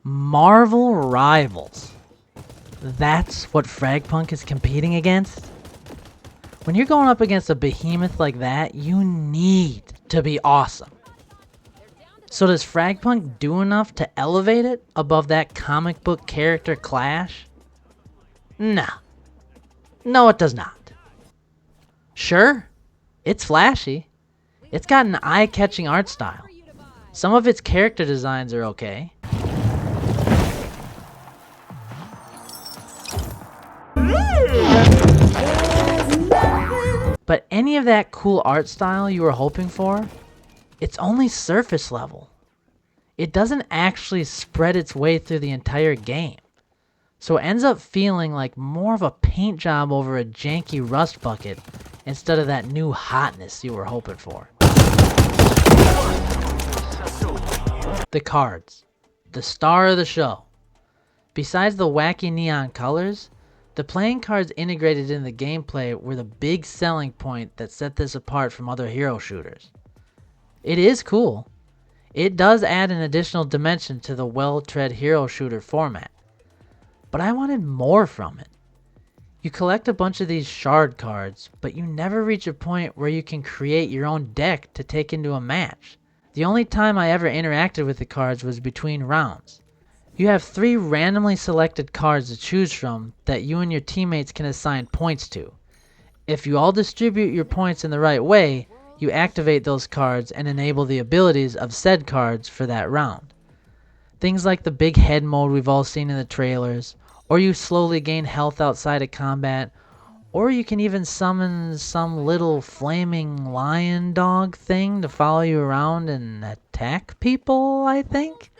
Marvel Rivals. That's what Fragpunk is competing against? When you're going up against a behemoth like that, you need to be awesome. So does Fragpunk do enough to elevate it above that comic book character Clash? No. No, it does not. Sure, it's flashy. It's got an eye-catching art style. Some of its character designs are okay. But any of that cool art style you were hoping for, it's only surface level. It doesn't actually spread its way through the entire game. So it ends up feeling like more of a paint job over a janky rust bucket instead of that new hotness you were hoping for. The cards. The star of the show. Besides the wacky neon colors, the playing cards integrated in the gameplay were the big selling point that set this apart from other hero shooters. It is cool. It does add an additional dimension to the well-tread hero shooter format. But I wanted more from it. You collect a bunch of these shard cards, but you never reach a point where you can create your own deck to take into a match. The only time I ever interacted with the cards was between rounds. You have 3 randomly selected cards to choose from that you and your teammates can assign points to. If you all distribute your points in the right way, you activate those cards and enable the abilities of said cards for that round. Things like the big head mode we've all seen in the trailers, or you slowly gain health outside of combat, or you can even summon some little flaming lion dog thing to follow you around and attack people, I think?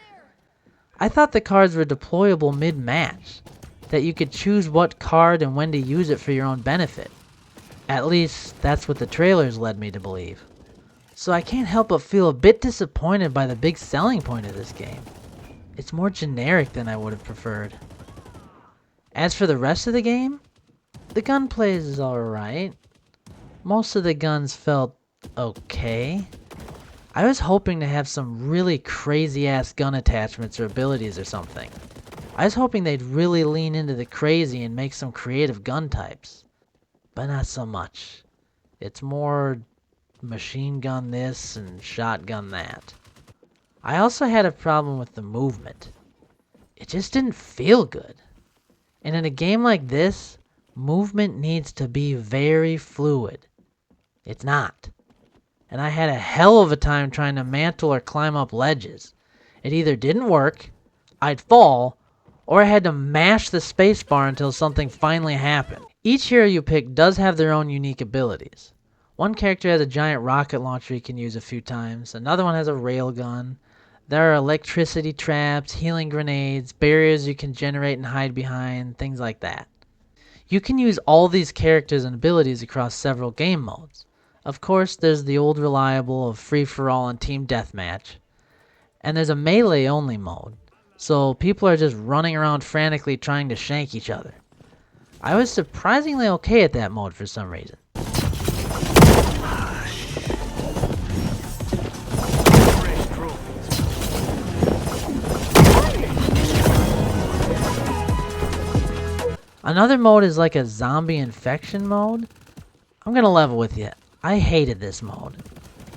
I thought the cards were deployable mid-match, that you could choose what card and when to use it for your own benefit. At least, that's what the trailers led me to believe. So I can't help but feel a bit disappointed by the big selling point of this game. It's more generic than I would have preferred. As for the rest of the game, the gunplay is alright. Most of the guns felt okay. I was hoping to have some really crazy ass gun attachments or abilities or something. I was hoping they'd really lean into the crazy and make some creative gun types. But not so much. It's more machine gun this and shotgun that. I also had a problem with the movement. It just didn't feel good. And in a game like this, movement needs to be very fluid. It's not. And I had a hell of a time trying to mantle or climb up ledges. It either didn't work, I'd fall, or I had to mash the spacebar until something finally happened. Each hero you pick does have their own unique abilities. One character has a giant rocket launcher you can use a few times, another one has a railgun. There are electricity traps, healing grenades, barriers you can generate and hide behind, things like that. You can use all these characters and abilities across several game modes. Of course, there's the old reliable of free-for-all and team deathmatch. And there's a melee-only mode, so people are just running around frantically trying to shank each other. I was surprisingly okay at that mode for some reason. Another mode is like a zombie infection mode. I'm gonna level with you. I hated this mode.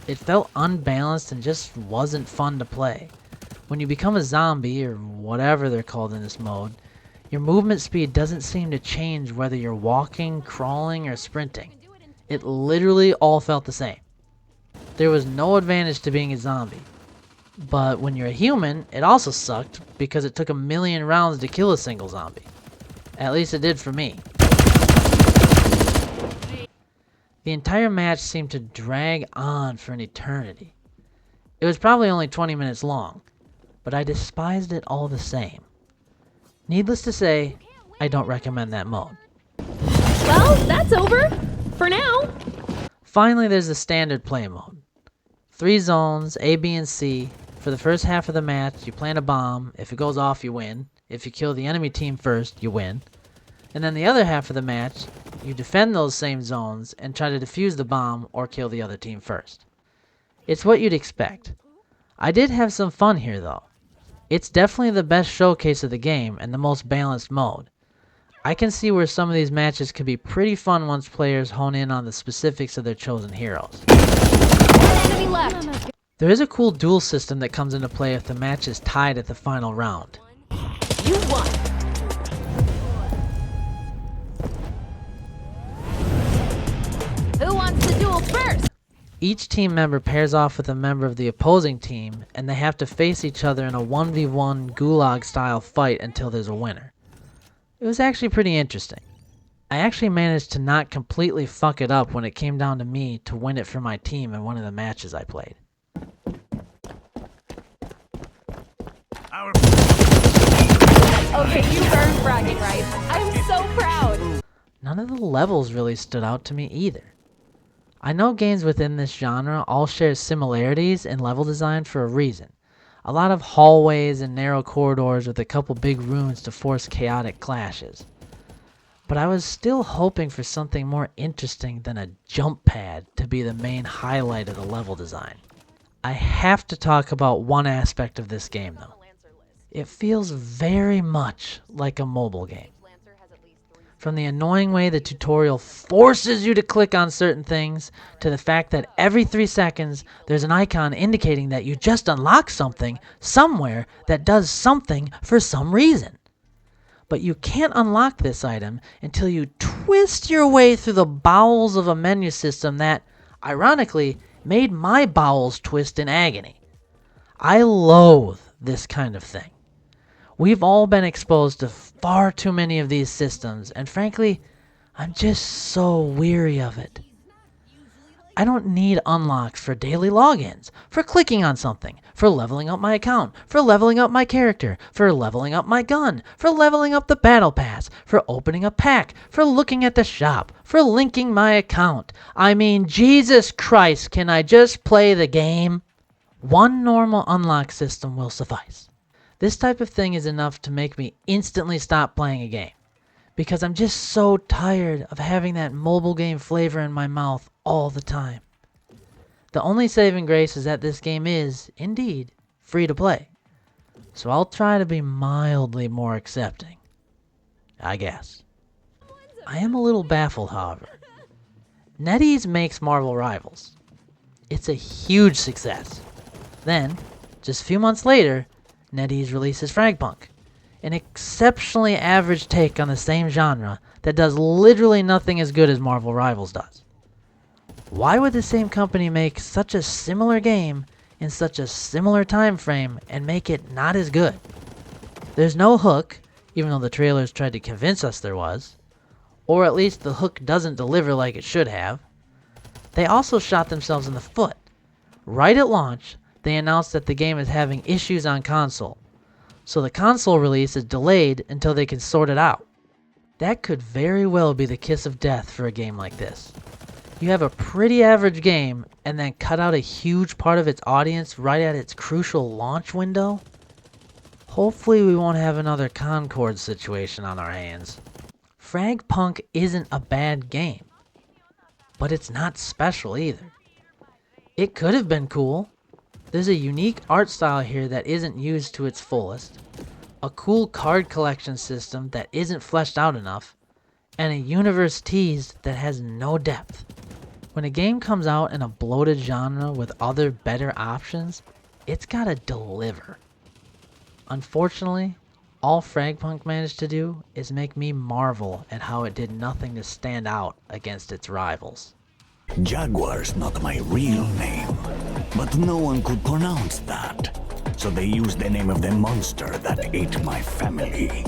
It felt unbalanced and just wasn't fun to play. When you become a zombie, or whatever they're called in this mode, your movement speed doesn't seem to change whether you're walking, crawling, or sprinting. It literally all felt the same. There was no advantage to being a zombie. But when you're a human, it also sucked because it took 1,000,000 rounds to kill a single zombie. At least it did for me. The entire match seemed to drag on for an eternity. It was probably only 20 minutes long, but I despised it all the same. Needless to say, I don't recommend that mode. Well, that's over. For now. Finally, there's the standard play mode. 3 zones, A, B, and C. For the first half of the match, you plant a bomb. If it goes off, you win. If you kill the enemy team first, you win. And then the other half of the match, you defend those same zones and try to defuse the bomb or kill the other team first. It's what you'd expect. I did have some fun here though. It's definitely the best showcase of the game and the most balanced mode. I can see where some of these matches could be pretty fun once players hone in on the specifics of their chosen heroes. One enemy left. There is a cool duel system that comes into play if the match is tied at the final round. You won. Who wants to duel first? Each team member pairs off with a member of the opposing team, and they have to face each other in a 1v1 gulag-style fight until there's a winner. It was actually pretty interesting. I actually managed to not completely fuck it up when it came down to me to win it for my team in one of the matches I played. Okay, you earned bragging rights. I'm so proud. None of the levels really stood out to me either. I know games within this genre all share similarities in level design for a reason. A lot of hallways and narrow corridors with a couple big rooms to force chaotic clashes. But I was still hoping for something more interesting than a jump pad to be the main highlight of the level design. I have to talk about one aspect of this game though. It feels very much like a mobile game. From the annoying way the tutorial forces you to click on certain things, to the fact that every 3 seconds there's an icon indicating that you just unlocked something somewhere that does something for some reason. But you can't unlock this item until you twist your way through the bowels of a menu system that, ironically, made my bowels twist in agony. I loathe this kind of thing. We've all been exposed to far too many of these systems, and frankly, I'm just so weary of it. I don't need unlocks for daily logins, for clicking on something, for leveling up my account, for leveling up my character, for leveling up my gun, for leveling up the battle pass, for opening a pack, for looking at the shop, for linking my account. I mean, Jesus Christ, can I just play the game? One normal unlock system will suffice. This type of thing is enough to make me instantly stop playing a game, because I'm just so tired of having that mobile game flavor in my mouth all the time. The only saving grace is that this game is, indeed, free to play, so I'll try to be mildly more accepting, I guess. I am a little baffled, however. NetEase makes Marvel Rivals. It's a huge success. Then, just a few months later, NetEase releases Fragpunk, an exceptionally average take on the same genre that does literally nothing as good as Marvel Rivals does. Why would the same company make such a similar game in such a similar time frame and make it not as good? There's no hook, even though the trailers tried to convince us there was, or at least the hook doesn't deliver like it should have. They also shot themselves in the foot. Right at launch, they announced that the game is having issues on console, so the console release is delayed until they can sort it out. That could very well be the kiss of death for a game like this. You have a pretty average game and then cut out a huge part of its audience right at its crucial launch window? Hopefully we won't have another Concord situation on our hands. Fragpunk isn't a bad game, but it's not special either. It could have been cool. There's a unique art style here that isn't used to its fullest, a cool card collection system that isn't fleshed out enough, and a universe teased that has no depth. When a game comes out in a bloated genre with other better options, it's gotta deliver. Unfortunately, all Fragpunk managed to do is make me marvel at how it did nothing to stand out against its rivals. Jaguar's not my real name, but no one could pronounce that, so they used the name of the monster that ate my family.